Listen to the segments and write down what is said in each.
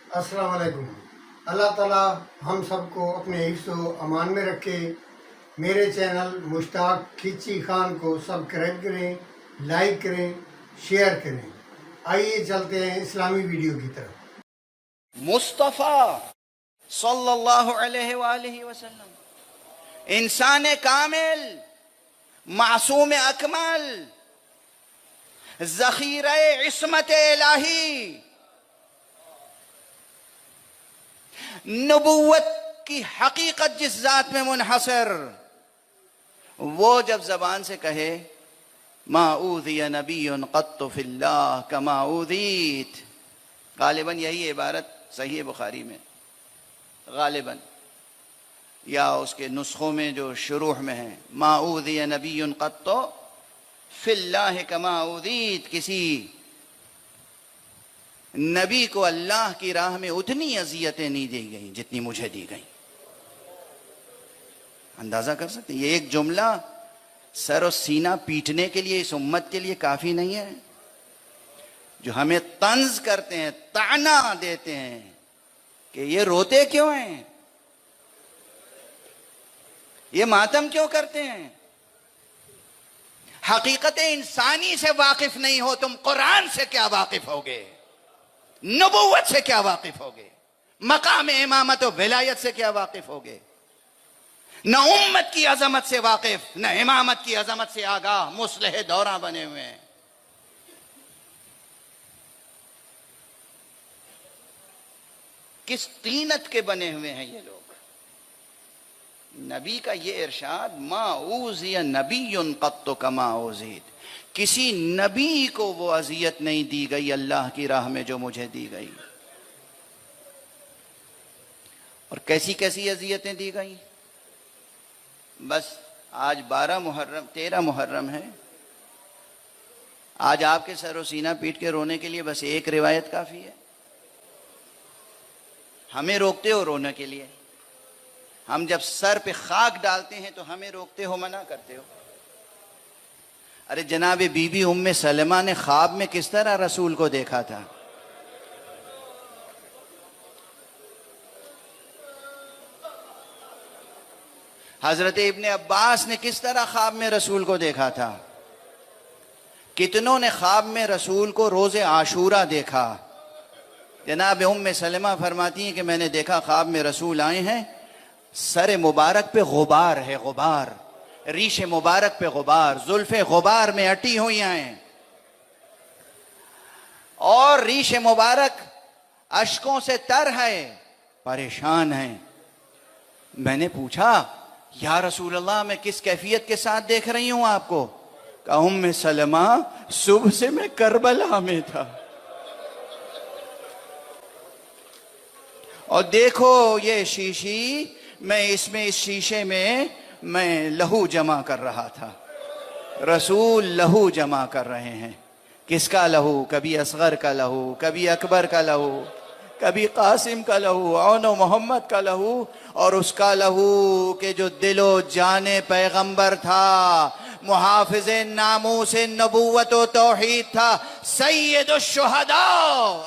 अस्सलाम वालेकुम। अल्लाह ताला हम सबको अपने हिफ्ज़ अमान में रखे। मेरे चैनल मुश्ताक खिची खान को सब्सक्राइब करें, लाइक करें, शेयर करें। आइए चलते हैं इस्लामी वीडियो की तरफ। मुस्तफ़ा सल्लल्लाहु अलैहि वसल्लम इंसान कामिल, मासूम अकमल, ज़ख़ीरा इस्मत इलाही, नबूवत की हकीकत जिस जात में मुनहसर, वो जब जबान से कहे मा ऊज़िया नबियुन क़त्तु फ़िल्लाह कमा ऊज़ीत, गालिबन यही इबारत सही बुखारी में गालिबन या उसके नुस्खों में जो शुरूह में है, मा ऊज़िया नबियुन क़त्तु फ़िल्लाह कमा ऊज़ीत, किसी नबी को अल्लाह की राह में उतनी अजियतें नहीं दी गई जितनी मुझे दी गई। अंदाजा कर सकते हैं, ये एक जुमला सर और सीना पीटने के लिए इस उम्मत के लिए काफी नहीं है, जो हमें तंज करते हैं, ताना देते हैं कि ये रोते क्यों हैं, ये मातम क्यों करते हैं। हकीकत इंसानी से वाकिफ नहीं हो तुम, कुरान से क्या वाकिफ होगे, नबूवत से क्या वाकिफ होगे, मकाम इमामत और विलायत से क्या वाकिफ होगे। न उम्मत की अजमत से वाकिफ, न इमामत की अजमत से आगाह, मुस्लिह दौरा बने हुए हैं। किस तीनत के बने हुए हैं ये लोग। नबी का ये इरशाद, मा ऊज़िया नबियुन क़त्तु कमा ऊज़ीत, किसी नबी को वो अजियत नहीं दी गई अल्लाह की राह में जो मुझे दी गई। और कैसी कैसी अजियतें दी गई। बस आज 13 मुहर्रम है। आज आपके सरो सीना पीट के रोने के लिए बस एक रिवायत काफी है। हमें रोकते हो रोने के लिए, हम जब सर पे खाक डालते हैं तो हमें रोकते हो, मना करते हो। अरे जनाब बीबी उम्मे सलमा ने ख्वाब में किस तरह रसूल को देखा था। हजरत इब्ने अब्बास ने किस तरह ख्वाब में रसूल को देखा था। कितनों ने ख्वाब में रसूल को रोज़े आशूरा देखा। जनाब उम्मे सलमा फरमाती हैं कि मैंने देखा ख्वाब में रसूल आए हैं, सर मुबारक पे गुबार है, गुबार, रीश मुबारक पे गुबार, जुल्फे गुबार में अटी हुई हैं और रीश मुबारक अश्कों से तर है, परेशान है। मैंने पूछा या रसूल अल्लाह मैं किस कैफियत के साथ देख रही हूं आपको। कहा उम्मे सलमा सुबह से मैं करबला में था और देखो ये शीशी, मैं इसमें इस शीशे में मैं लहू जमा कर रहा था। रसूल लहू जमा कर रहे हैं। किसका लहू, कभी असगर का लहू, कभी अकबर का लहू, कभी कासिम का लहू, औनो मोहम्मद का लहू, और उसका लहू के जो दिलो जाने पैगंबर था, मुहाफिज़े नामूसे नबूवत व तौहीद था, सैयदुश शुहदा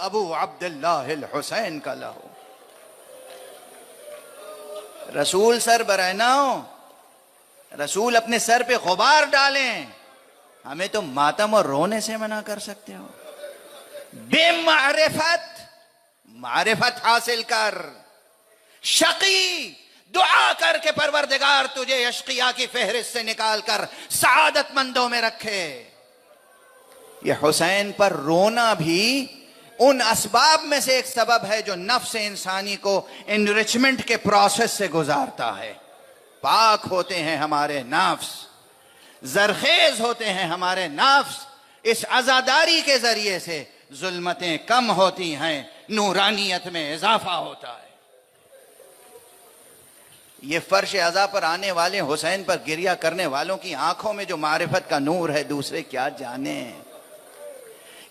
अबू अब्दुल्लाहिल हुसैन का लहू। रसूल सर बरहना हो, रसूल अपने सर पे गुबार डालें, हमें तो मातम और रोने से मना कर सकते हो। बेमारिफत मारिफत हासिल कर, शकी दुआ कर के परवरदिगार तुझे अशकिया की फहरिस्त से निकाल कर सआदतमंदों में रखे। ये हुसैन पर रोना भी उन असबाब में से एक सबब है जो नफ्स इंसानी को इनरिचमेंट के प्रोसेस से गुजारता है। पाक होते हैं हमारे नफ्स, जरखेज होते हैं हमारे नफ्स, इस आजादारी के जरिए से जुल्मतें कम होती हैं, नूरानियत में इजाफा होता है। ये फर्श अज़ा पर आने वाले हुसैन पर गिरिया करने वालों की आंखों में जो मारिफत का नूर है, दूसरे क्या जाने।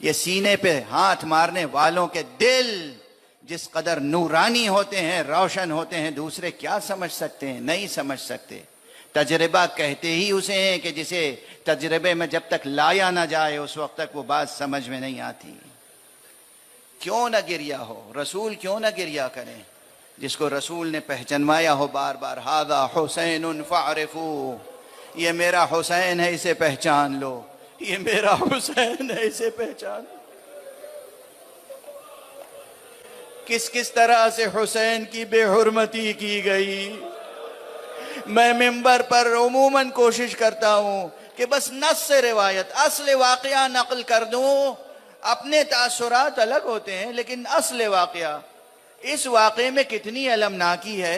ये सीने पे हाथ मारने वालों के दिल जिस कदर नूरानी होते हैं, रोशन होते हैं, दूसरे क्या समझ सकते हैं, नहीं समझ सकते। तजर्बा कहते ही उसे हैं कि जिसे तजर्बे में जब तक लाया ना जाए उस वक्त तक वो बात समझ में नहीं आती। क्यों ना गिरिया हो, रसूल क्यों ना गिरिया करें, जिसको रसूल ने पहचानवाया हो बार बार, हादा हुसैन फारिफू, ये मेरा हुसैन है इसे पहचान लो, ये मेरा हुसैन है इसे पहचान। किस किस तरह से हुसैन की बेहुरमती की गई। मैं मिंबर पर उमूमन कोशिश करता हूं कि बस नस से रिवायत, असल वाकया नकल कर दूं। अपने तासुरात अलग होते हैं लेकिन असल वाकया, इस वाकये में कितनी अलमनाकी है।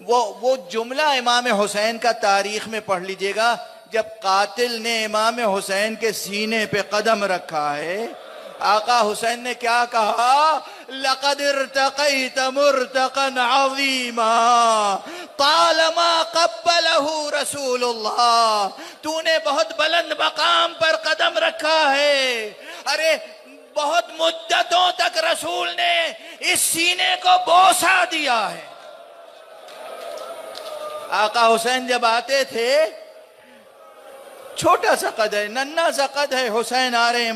वो जुमला इमाम हुसैन का तारीख में पढ़ लीजिएगा, जब कातिल ने इमाम हुसैन के सीने पे कदम रखा है, आका हुसैन ने क्या कहा, लक़द इर्तक़ैत मुर्तक़न अज़ीमा तालमा क़ब्बलहु रसूलुल्लाह, तूने बहुत बुलंद मकाम पर कदम रखा है। अरे बहुत मुद्दतों तक रसूल ने इस सीने को बोसा दिया है। आका हुसैन जब आते थे, छोटा सा कद है, नन्ना सा कद है, हुसैन आ रहे हैं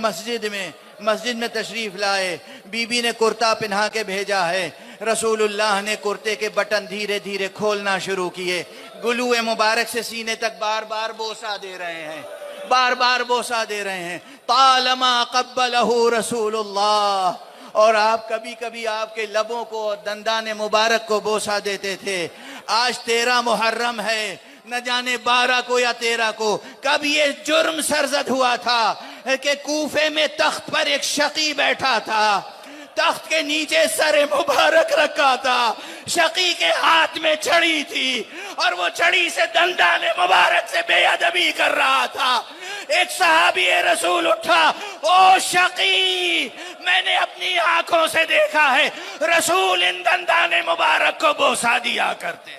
मस्जिद में तशरीफ लाए, बीबी ने कुर्ता पहना के भेजा है, रसूलुल्लाह ने कुर्ते के बटन धीरे धीरे खोलना शुरू किए, गुलूए मुबारक से सीने तक बार बार बोसा दे रहे हैं, बार बार बोसा दे रहे हैं। तालमा क़ब्बलहु रसूलुल्लाह, और आप कभी कभी आपके लबों को और दंदाने मुबारक को बोसा देते थे। आज 13 मुहर्रम है, न जाने 12 को या 13 को कब ये जुर्म सरजद हुआ था कि कूफे में तख्त पर एक शकी बैठा था, तख्त के नीचे सरे मुबारक रखा था, शकी के हाथ में छड़ी थी और वो छड़ी से दंदाने मुबारक से बेअदबी कर रहा था। एक सहाबी रसूल उठा, ओ शकी, मैंने अपनी आंखों से देखा है रसूल इन दंदाने मुबारक को बोसा दिया करते हैं।